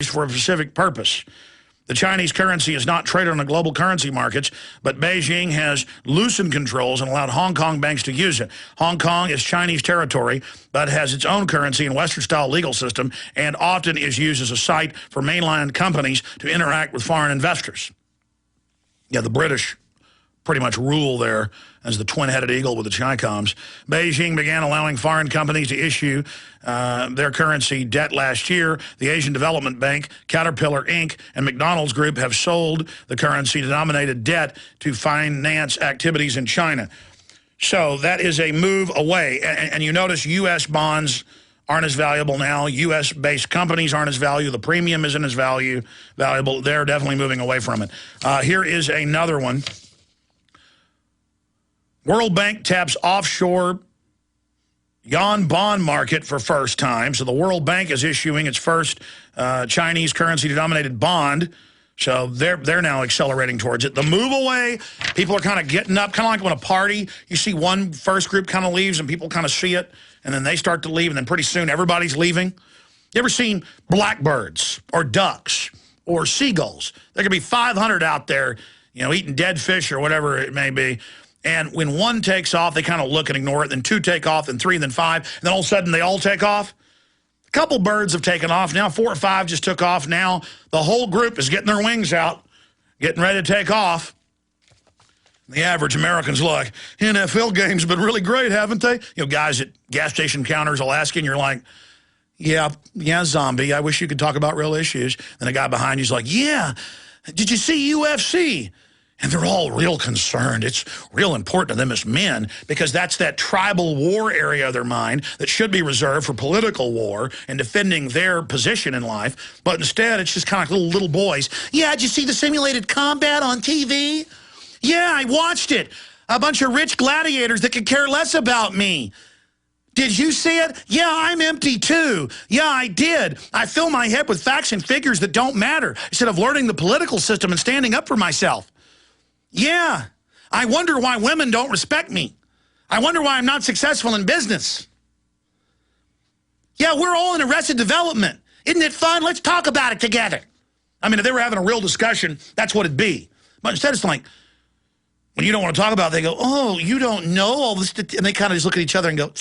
used for a specific purpose. The Chinese currency is not traded on the global currency markets, but Beijing has loosened controls and allowed Hong Kong banks to use it. Hong Kong is Chinese territory, but has its own currency and Western-style legal system, and often is used as a site for mainland companies to interact with foreign investors. Yeah, the British pretty much rule there as the twin-headed eagle with the Chi-Coms. Beijing began allowing foreign companies to issue their currency debt last year. The Asian Development Bank, Caterpillar Inc., and McDonald's Group have sold the currency-denominated debt to finance activities in China. So that is a move away. And you notice U.S. bonds aren't as valuable now. U.S.-based companies aren't as valuable. The premium isn't as valuable. They're definitely moving away from it. Here is another one. World Bank taps offshore yuan bond market for first time. So the World Bank is issuing its first Chinese currency-denominated bond. So they're now accelerating towards it. The move away, people are kind of getting up, kind of like when a party, you see one first group kind of leaves and people kind of see it, and then they start to leave, and then pretty soon everybody's leaving. You ever seen blackbirds or ducks or seagulls? There could be 500 out there, you know, eating dead fish or whatever it may be. And when one takes off, they kind of look and ignore it. Then two take off, then three, then five. And then all of a sudden, they all take off. A couple birds have taken off. Now 4 or 5 just took off. Now the whole group is getting their wings out, getting ready to take off. The average American's like, NFL games have been really great, haven't they? You know, guys at gas station counters will ask you, and you're like, yeah, zombie. I wish you could talk about real issues. And the guy behind you's like, yeah, did you see UFC? And they're all real concerned. It's real important to them as men because that's that tribal war area of their mind that should be reserved for political war and defending their position in life. But instead, it's just kind of like little boys. Yeah, did you see the simulated combat on TV? Yeah, I watched it. A bunch of rich gladiators that could care less about me. Did you see it? Yeah, I'm empty too. Yeah, I did. I fill my head with facts and figures that don't matter instead of learning the political system and standing up for myself. Yeah, I wonder why women don't respect me. I wonder why I'm not successful in business. Yeah, we're all in Arrested Development. Isn't it fun? Let's talk about it together. I mean, if they were having a real discussion, that's what it'd be. But instead it's like, when you don't want to talk about it, they go, oh, you don't know all this. And they kind of just look at each other and go,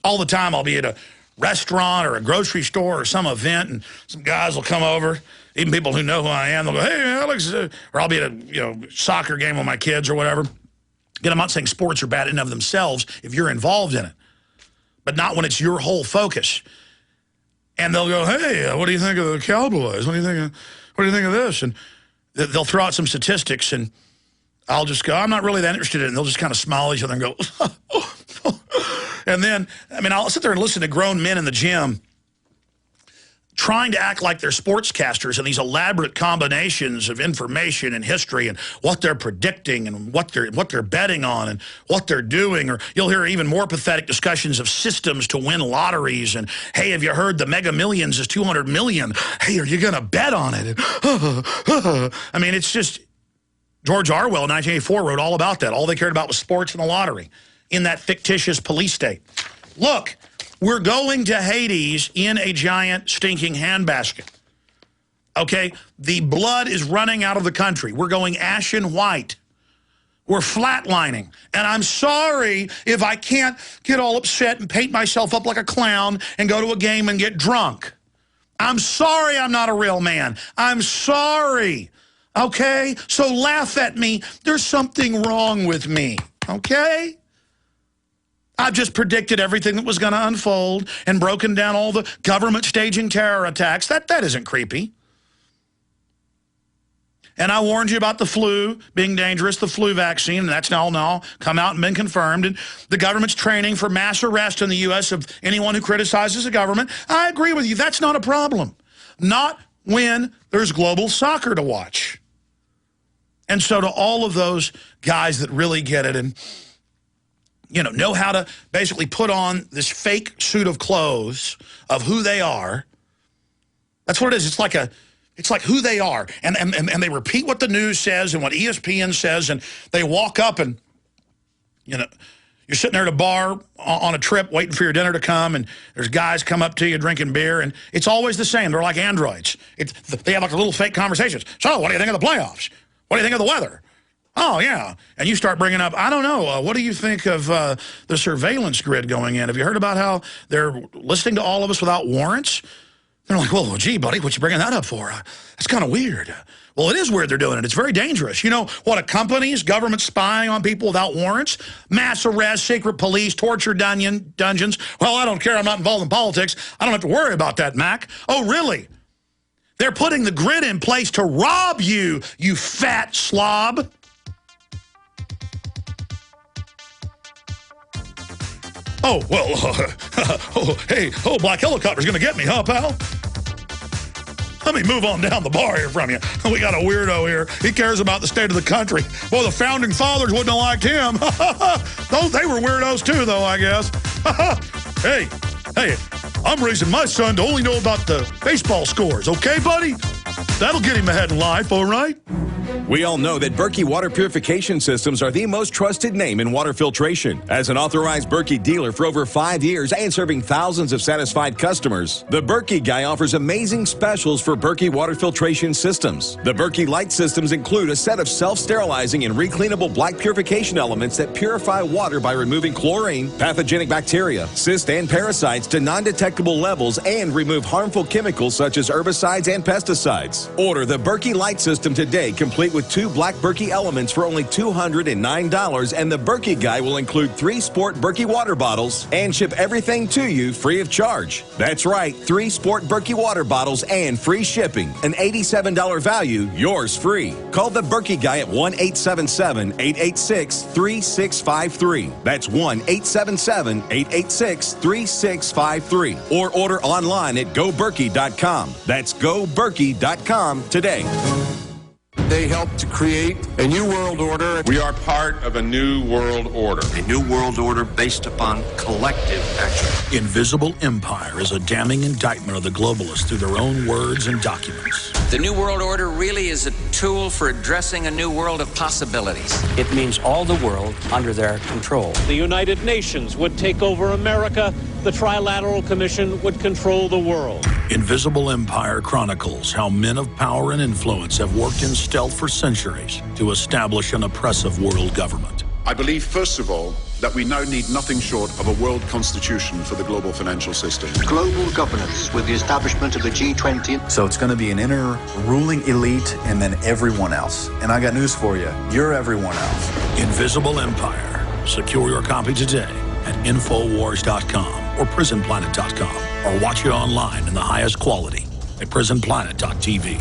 all the time I'll be at a restaurant or a grocery store or some event, and some guys will come over. Even people who know who I am, they'll go, hey, Alex, or I'll be at a soccer game with my kids or whatever. Again, I'm not saying sports are bad in and of themselves if you're involved in it, but not when it's your whole focus. And they'll go, hey, what do you think of the Cowboys? What do you think of this? And they'll throw out some statistics, and I'll just go, I'm not really that interested in it. And they'll just kind of smile at each other and go, and then, I mean, I'll sit there and listen to grown men in the gym trying to act like they're sportscasters and these elaborate combinations of information and history and what they're predicting and what they're betting on and what they're doing. Or you'll hear even more pathetic discussions of systems to win lotteries and, hey, have you heard the Mega Millions is 200 million? Hey, are you going to bet on it? I mean, it's just, George Orwell in 1984 wrote all about that. All they cared about was sports and the lottery in that fictitious police state. Look, we're going to Hades in a giant stinking handbasket. Okay? The blood is running out of the country. We're going ashen white. We're flatlining. And I'm sorry if I can't get all upset and paint myself up like a clown and go to a game and get drunk. I'm sorry I'm not a real man. I'm sorry. Okay? So laugh at me. There's something wrong with me. Okay? I've just predicted everything that was going to unfold and broken down all the government staging terror attacks. That isn't creepy. And I warned you about the flu being dangerous, the flu vaccine, and that's now come out and been confirmed. And the government's training for mass arrest in the U.S. of anyone who criticizes the government. I agree with you. That's not a problem. Not when there's global soccer to watch. And so to all of those guys that really get it and know how to basically put on this fake suit of clothes of who they are. That's what it is. It's like who they are. And they repeat what the news says and what ESPN says, and they walk up and, You're sitting there at a bar on a trip waiting for your dinner to come, and there's guys come up to you drinking beer, and it's always the same. They're like androids. They have like little fake conversations. So what do you think of the playoffs? What do you think of the weather? Oh, yeah. And you start bringing up, I don't know, what do you think of the surveillance grid going in? Have you heard about how they're listening to all of us without warrants? They're like, well, gee, buddy, what you bringing that up for? That's kind of weird. Well, it is weird they're doing it. It's very dangerous. You know what? A company's government spying on people without warrants, mass arrests, secret police, torture dungeons. Well, I don't care. I'm not involved in politics. I don't have to worry about that, Mac. Oh, really? They're putting the grid in place to rob you, you fat slob. Oh, well, black helicopter's going to get me, huh, pal? Let me move on down the bar here from you. We got a weirdo here. He cares about the state of the country. Well, the founding fathers wouldn't have liked him. They were weirdos too, though, I guess. Hey, I'm raising my son to only know about the baseball scores, okay, buddy? That'll get him ahead in life, all right? We all know that Berkey water purification systems are the most trusted name in water filtration. As an authorized Berkey dealer for over 5 years and serving thousands of satisfied customers, the Berkey Guy offers amazing specials for Berkey water filtration systems. The Berkey Light systems include a set of self-sterilizing and recleanable black purification elements that purify water by removing chlorine, pathogenic bacteria, cysts, and parasites to non-detectable levels and remove harmful chemicals such as herbicides and pesticides. Order the Berkey Light system today, complete with 2 black Berkey elements for only $209, and the Berkey Guy will include 3 sport Berkey water bottles and ship everything to you free of charge. That's right, 3 sport Berkey water bottles and free shipping. An $87 value, yours free. Call the Berkey Guy at 1-877-886-3653. That's 1-877-886-3653. Or order online at goberkey.com. That's goberkey.com today. They helped to create a new world order. We are part of a new world order. A new world order based upon collective action. Invisible Empire is a damning indictment of the globalists through their own words and documents. The new world order really is a tool for addressing a new world of possibilities. It means all the world under their control. The United Nations would take over America. The Trilateral Commission would control the world. Invisible Empire chronicles how men of power and influence have worked in stealth for centuries to establish an oppressive world government. I believe, first of all, that we now need nothing short of a world constitution for the global financial system. Global governance with the establishment of the G20. So it's going to be an inner ruling elite and then everyone else. And I got news for you. You're everyone else. Invisible Empire. Secure your copy today at Infowars.com or PrisonPlanet.com, or watch it online in the highest quality at PrisonPlanet.tv.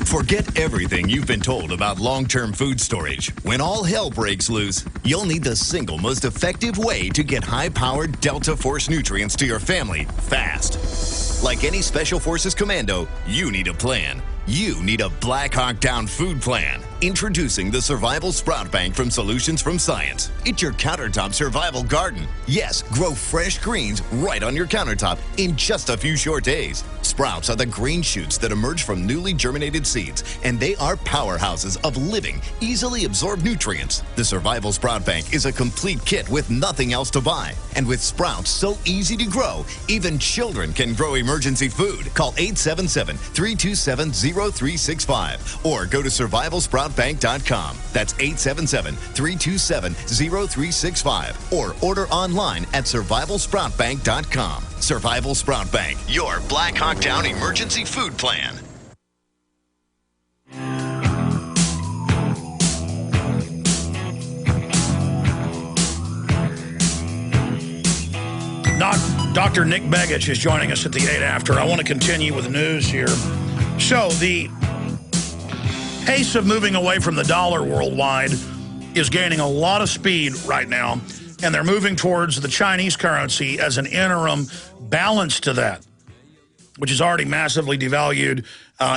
Forget everything you've been told about long-term food storage. When all hell breaks loose, you'll need the single most effective way to get high-powered Delta Force nutrients to your family fast. Like any Special Forces commando, you need a plan. You need a Black Hawk Down food plan. Introducing the Survival Sprout Bank from Solutions from Science. It's your countertop survival garden. Yes, grow fresh greens right on your countertop in just a few short days. Sprouts are the green shoots that emerge from newly germinated seeds, and they are powerhouses of living, easily absorbed nutrients. The Survival Sprout Bank is a complete kit with nothing else to buy. And with sprouts so easy to grow, even children can grow emergency food. Call 877-327-0365 or go to survivalsproutbank.com. That's 877-327-0365 or order online at survivalsproutbank.com. Survival Sprout Bank, your Black Hawk Down emergency food plan. Dr. Nick Begich is joining us at the 8 after. I want to continue with news here. So the pace of moving away from the dollar worldwide is gaining a lot of speed right now, and they're moving towards the Chinese currency as an interim balance to that, which is already massively devalued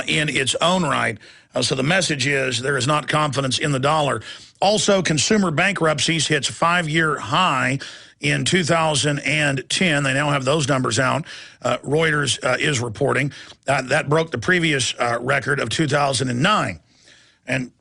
in its own right. So the message is there is not confidence in the dollar. Also, consumer bankruptcies hits 5-year high in 2010. They now have those numbers out. Reuters is reporting. That broke the previous record of 2009. And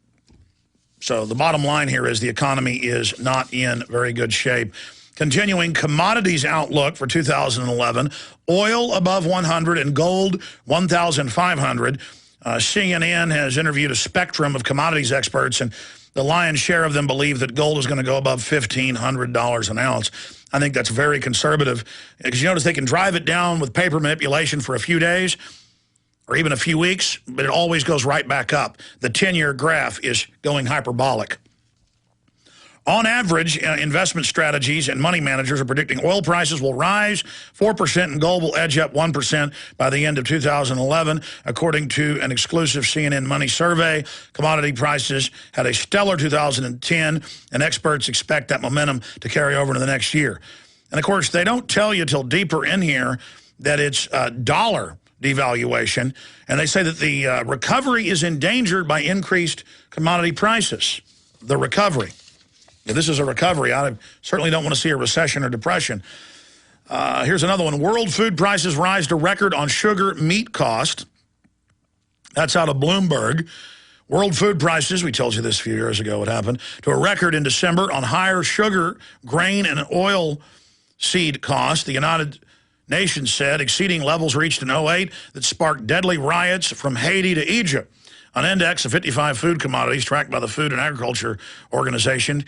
So the bottom line here is the economy is not in very good shape. Continuing commodities outlook for 2011, oil above 100 and gold 1,500. CNN has interviewed a spectrum of commodities experts, and the lion's share of them believe that gold is going to go above $1,500 an ounce. I think that's very conservative, because you notice they can drive it down with paper manipulation for a few days or even a few weeks, but it always goes right back up. The 10-year graph is going hyperbolic. On average, investment strategies and money managers are predicting oil prices will rise 4% and gold will edge up 1% by the end of 2011. According to an exclusive CNN Money survey, commodity prices had a stellar 2010, and experts expect that momentum to carry over into the next year. And, of course, they don't tell you till deeper in here that it's dollar devaluation, and they say that the recovery is endangered by increased commodity prices. The recovery. If this is a recovery, I certainly don't want to see a recession or depression. Here's another one. World food prices rise to record on sugar meat cost. That's out of Bloomberg. World food prices, we told you this a few years ago what happened, to a record in December on higher sugar, grain, and oil seed costs. The United Nations said exceeding levels reached in 2008 that sparked deadly riots from Haiti to Egypt. An index of 55 food commodities tracked by the Food and Agriculture Organization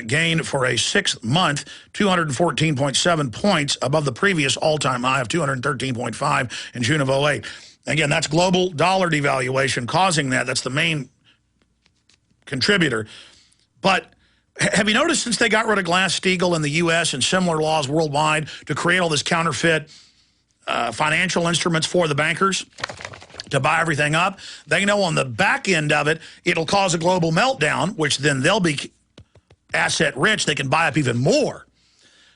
gained for a 6th month 214.7 points above the previous all-time high of 213.5 in June of 2008. Again, that's global dollar devaluation causing that. That's the main contributor. But have you noticed since they got rid of Glass-Steagall in the U.S. and similar laws worldwide to create all this counterfeit financial instruments for the bankers to buy everything up, they know on the back end of it, it'll cause a global meltdown, which then they'll be asset rich. They can buy up even more.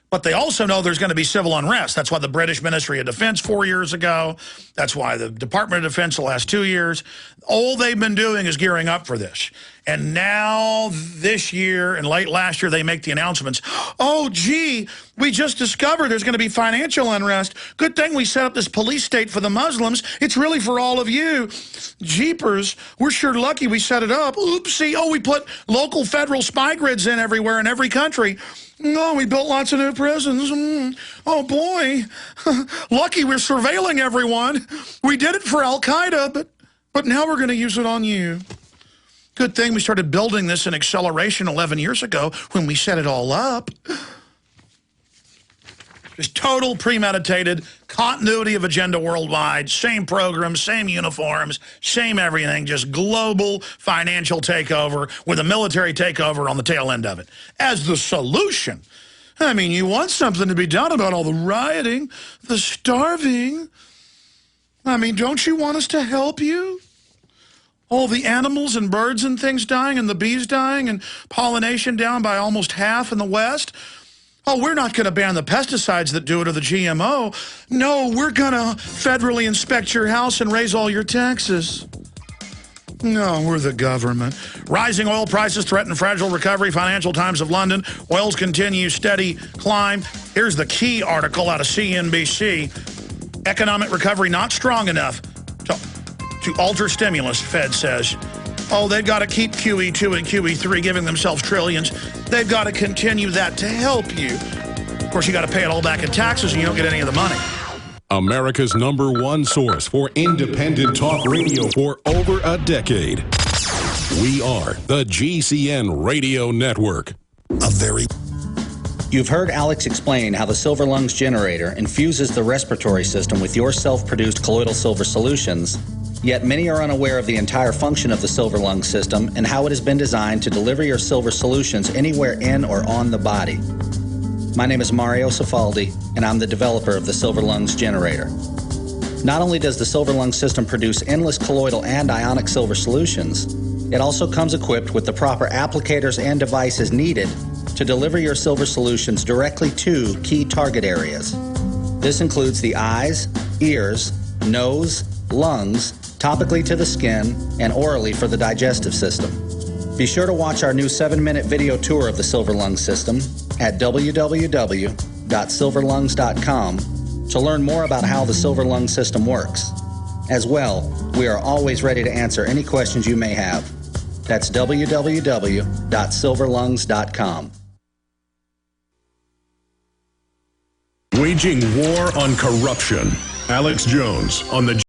But they also know there's going to be civil unrest. That's why the British Ministry of Defense 4 years ago, that's why the Department of Defense the last 2 years, all they've been doing is gearing up for this. And now this year and late last year, they make the announcements, oh, gee, we just discovered there's going to be financial unrest. Good thing we set up this police state for the Muslims. It's really for all of you. Jeepers, we're sure lucky we set it up. Oopsie, oh, we put local federal spy grids in everywhere in every country. No, we built lots of new prisons. Oh, boy. Lucky we're surveilling everyone. We did it for Al-Qaeda, but now we're going to use it on you. Good thing we started building this in acceleration 11 years ago when we set it all up. Just total premeditated continuity of agenda worldwide, same programs, same uniforms, same everything, just global financial takeover with a military takeover on the tail end of it. As the solution, I mean, you want something to be done about all the rioting, the starving. I mean, don't you want us to help you? All the animals and birds and things dying and the bees dying and pollination down by almost half in the West. Oh, we're not going to ban the pesticides that do it or the GMO. No, we're going to federally inspect your house and raise all your taxes. No, we're the government. Rising oil prices threaten fragile recovery. Financial Times of London. Oil's continue steady climb. Here's the key article out of CNBC. Economic recovery not strong enough to alter stimulus, Fed says. Oh, they've got to keep QE2 and QE3 giving themselves trillions. They've got to continue that to help you. Of course, you got to pay it all back in taxes and you don't get any of the money. America's #1 source for independent talk radio for over a decade. We are the GCN Radio Network. You've heard Alex explain how the Silver Lungs generator infuses the respiratory system with your self-produced colloidal silver solutions. Yet many are unaware of the entire function of the Silver Lung system and how it has been designed to deliver your silver solutions anywhere in or on the body. My name is Mario Cifaldi, and I'm the developer of the Silver Lungs generator. Not only does the Silver Lung system produce endless colloidal and ionic silver solutions, it also comes equipped with the proper applicators and devices needed to deliver your silver solutions directly to key target areas. This includes the eyes, ears, nose, lungs, topically to the skin, and orally for the digestive system. Be sure to watch our new 7-minute video tour of the Silver Lung system at www.silverlungs.com to learn more about how the Silver Lung system works. As well, we are always ready to answer any questions you may have. That's www.silverlungs.com. Waging war on corruption. Alex Jones on the